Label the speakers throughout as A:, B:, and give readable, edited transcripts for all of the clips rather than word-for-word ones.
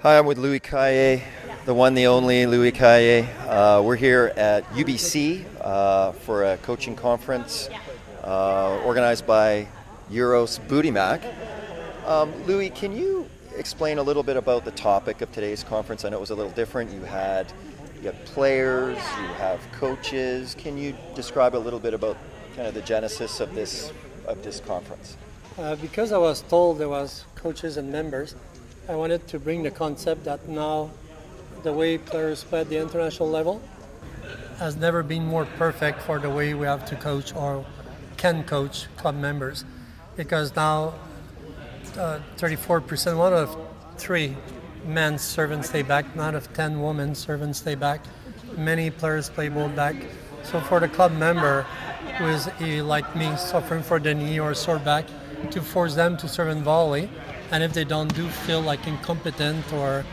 A: Hi, I'm with Louis Cayer, the one, the only Louis Cayer. We're here at UBC for a coaching conference organized by Uros Budimac. Louis, can you explain a little bit about the topic of today's conference? I know it was a little different. You have players, you have coaches. Can you describe a little bit about kind of the genesis of this conference?
B: Because I was told there was coaches and members, I wanted to bring the concept that now the way players play at the international level has never been more perfect for the way we have to coach or can coach club members. Because now 34%, 1 out of 3 men serve and stay back, 9 out of 10 women serve and stay back. Many players play both back. So for the club member who is like me, suffering for the knee or sore back, to force them to serve and volley, and if they don't feel like incompetent or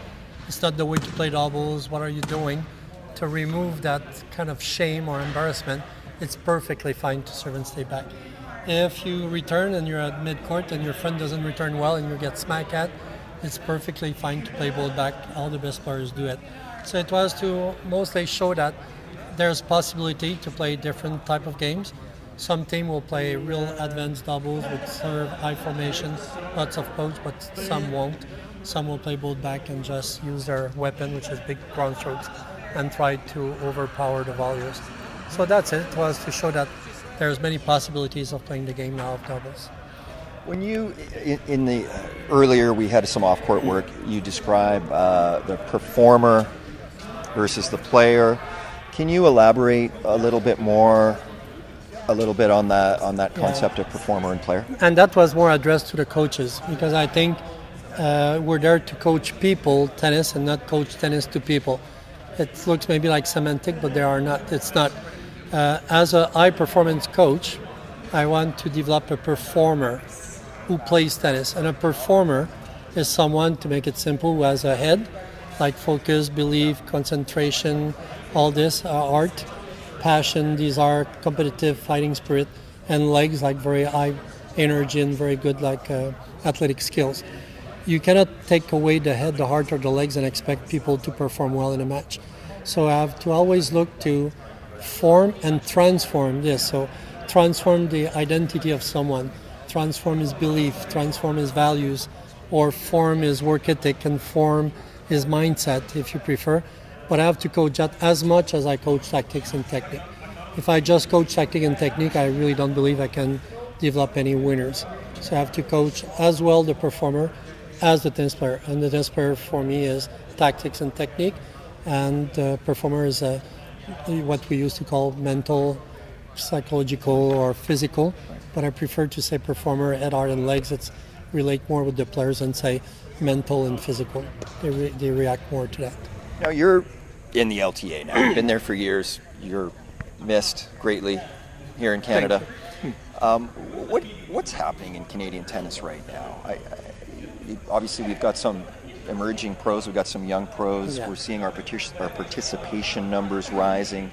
B: it's not the way to play doubles, what are you doing? To remove that kind of shame or embarrassment, it's perfectly fine to serve and stay back. If you return and you're at mid-court and your friend doesn't return well and you get smacked at, it's perfectly fine to play both back. All the best players do it. So it was to mostly show that there's possibility to play different type of games. Some team will play real advanced doubles with serve, high formation, lots of poach, but some won't. Some will play both back and just use their weapon, which is big ground strokes, and try to overpower the volleys. So that's it. It was to show that there's many possibilities of playing the game now of doubles.
A: When you, in the earlier we had some off-court work, you describe the performer versus the player. Can you elaborate a little bit on that concept of performer and player?
B: And that was more addressed to the coaches, because I think we're there to coach people tennis and not coach tennis to people. It looks maybe like semantic, but they are not. It's not. As a high performance coach, I want to develop a performer who plays tennis, and a performer is someone, to make it simple, who has a head, like focus, belief, concentration, all this, art, passion, these are competitive fighting spirit, and legs, like very high energy and very good like athletic skills. You cannot take away the head, the heart, or the legs and expect people to perform well in a match. So I have to always look to form and transform this. So transform the identity of someone, transform his belief, transform his values, or form his work ethic and form his mindset, if you prefer. But I have to coach that as much as I coach tactics and technique. If I just coach tactic and technique, I really don't believe I can develop any winners. So I have to coach as well the performer as the tennis player. And the tennis player for me is tactics and technique, and the performer is what we used to call mental, psychological, or physical. But I prefer to say performer, head, heart, and legs. It's relate more with the players and say mental and physical. They react more to that.
A: Now you're in the LTA now. You've been there for years. You're missed greatly here in Canada. What's happening in Canadian tennis right now? Obviously, we've got some emerging pros. We've got some young pros. Yeah. We're seeing our participation numbers rising.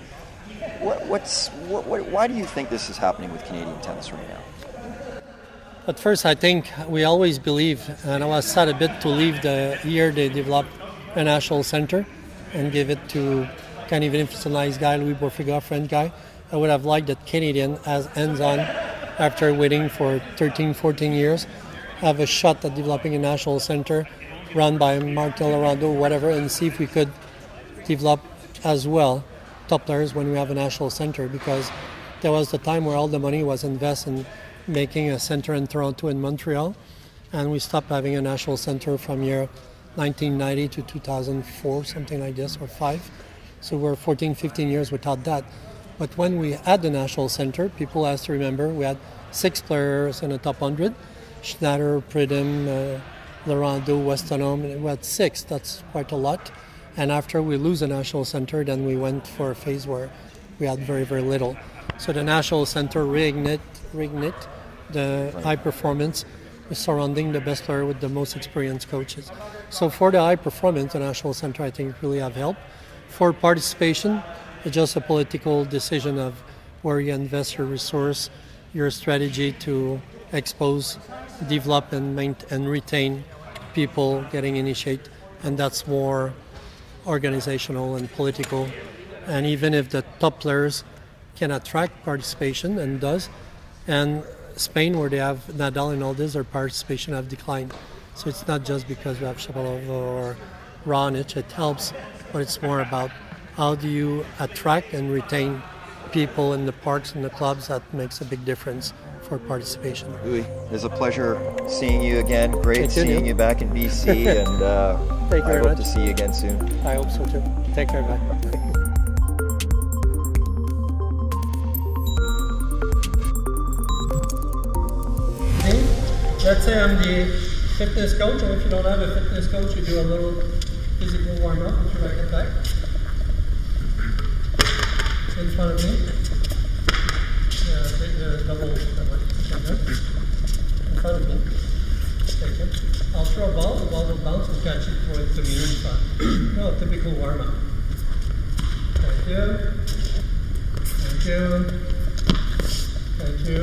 A: Why do you think this is happening with Canadian tennis right now?
B: But first, I think we always believe, and I was sad a bit to leave the year they developed a national center and give it to, can't even if it's a nice guy, Louis Bourfiga, French guy. I would have liked that Canadian, as hands-on, after waiting for 13, 14 years, have a shot at developing a national center run by Martel Orlando, whatever, and see if we could develop as well top players when we have a national center, because there was the time where all the money was invested in making a center in Toronto and Montreal, and we stopped having a national center from year 1990 to 2004, something like this, or 5. So we're 14, 15 years without that. But when we had the national center, people has to remember we had 6 players in the top 100. Schneider, Pridham, Lorando, Westonham, we had 6. That's quite a lot. And after we lose the national center, then we went for a phase where we had very, very little. So the national center reignite the high performance surrounding the best player with the most experienced coaches. So for the high performance, the national center, I think, really have helped. For participation, it's just a political decision of where you invest your resource, your strategy to expose, develop, and retain people getting initiated and that's more organizational and political. And even if the top players can attract participation, and does, and Spain, where they have Nadal and all this, their participation have declined. So it's not just because we have Shapovalov or Raonic, it helps, but it's more about how do you attract and retain people in the parks and the clubs. That makes a big difference for participation.
A: Louis, it's a pleasure seeing you again. Great seeing you back in BC, and I hope to see you again soon.
B: I hope so too. Take care, bye. Let's say I'm the fitness coach, or if you don't have a fitness coach, you do a little physical warm-up if you like it back. In front of me. Double in front of me. Take it. I'll throw a ball, the ball will bounce and catch it, throw it to me in front. No, typical warm-up. Thank you. Thank you. Thank you.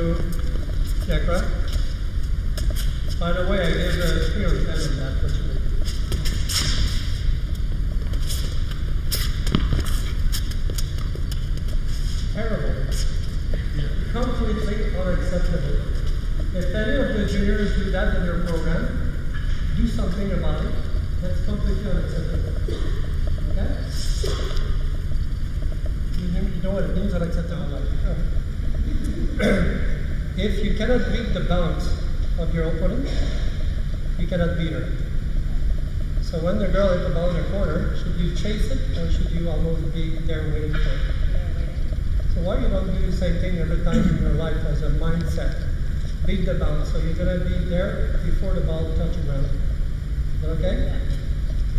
B: Jack, right? By the way, I gave a 3 or 10 in that first week. Terrible. Completely unacceptable. If any of the juniors do that in their program, do something about it. That's completely unacceptable. Okay? You know what it means, unacceptable? If you cannot beat the bounce of your opponent, you cannot beat her. So when the girl hit the ball in the corner, should you chase it or should you almost be there waiting for it? So why you don't do the same thing every time in your life as a mindset? Beat the bounce. So you're going to be there before the ball touches ground. Is that okay?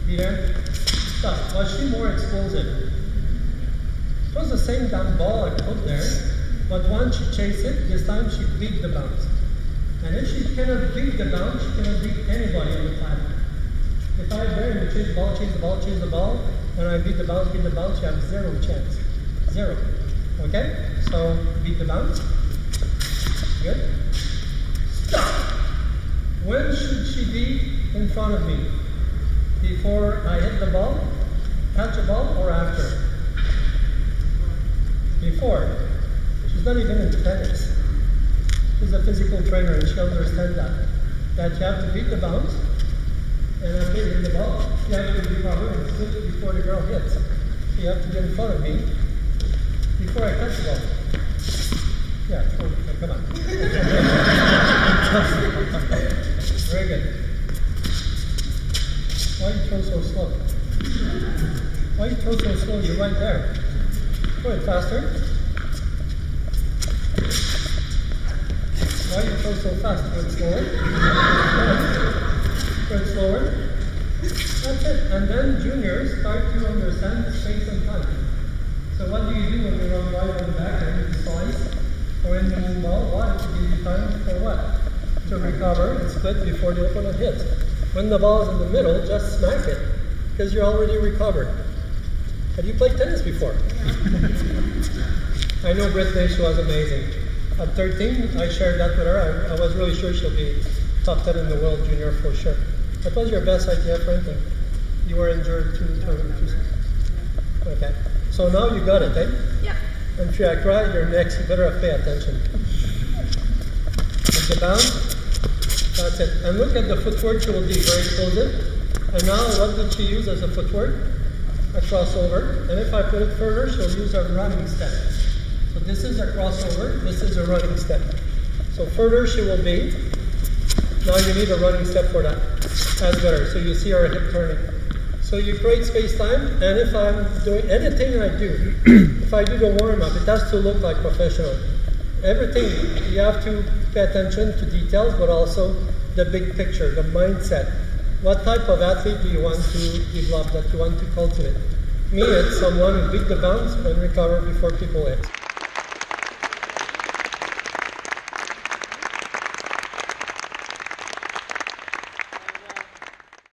B: Be there. Stop. Was she more explosive? It was the same damn ball I put there, but once she chased it, this time she beat the bounce. And if she cannot beat the bounce, she cannot beat anybody on the planet. If I dare and you chase the ball, chase the ball, chase the ball, and I beat the bounce, you have 0 chance. 0. Okay? So, beat the bounce. Good. Stop! When should she be in front of me? Before I hit the ball, catch the ball, or after? Before. She's not even in tennis. She's a physical trainer and she understands that you have to beat the bounce and after you hit the ball, you have to recover and switch before the girl hits. So you have to get in front of me before I catch the ball. Yeah, come on. Very good. Why you throw so slow? Why you throw so slow? You're right there. Go ahead, faster. Why you throw so fast? Go slower. Go slower. That's it. And then juniors start to understand space and time. So what do you do when you run right on the back and you slice? Or when you move ball? Why? To give you time for what? To recover and split before the opponent hits. When the ball is in the middle, just smack it. Because you're already recovered. Have you played tennis before? I know Brittany, she was amazing. At 13, I shared that with her. I was really sure she'll be top 10 in the world junior for sure. What was your best ITF ranking? You were injured 2 times. Okay. So now you got it, eh?
C: Yeah.
B: And if I cry, you're next. You better pay attention. Take the bounce. That's it. And look at the footwork. She will be very explosive. And now what did she use as a footwork? A crossover. And if I put it further, she'll use a running step. So this is a crossover, this is a running step. So further she will be. Now you need a running step for that. That's better. So you see our hip turning. So you create space-time, and if I'm doing anything I do, if I do the warm-up, it has to look like professional. Everything, you have to pay attention to details, but also the big picture, the mindset. What type of athlete do you want to develop, that you want to cultivate? Me, it's someone who beat the bounce and recover before people hit.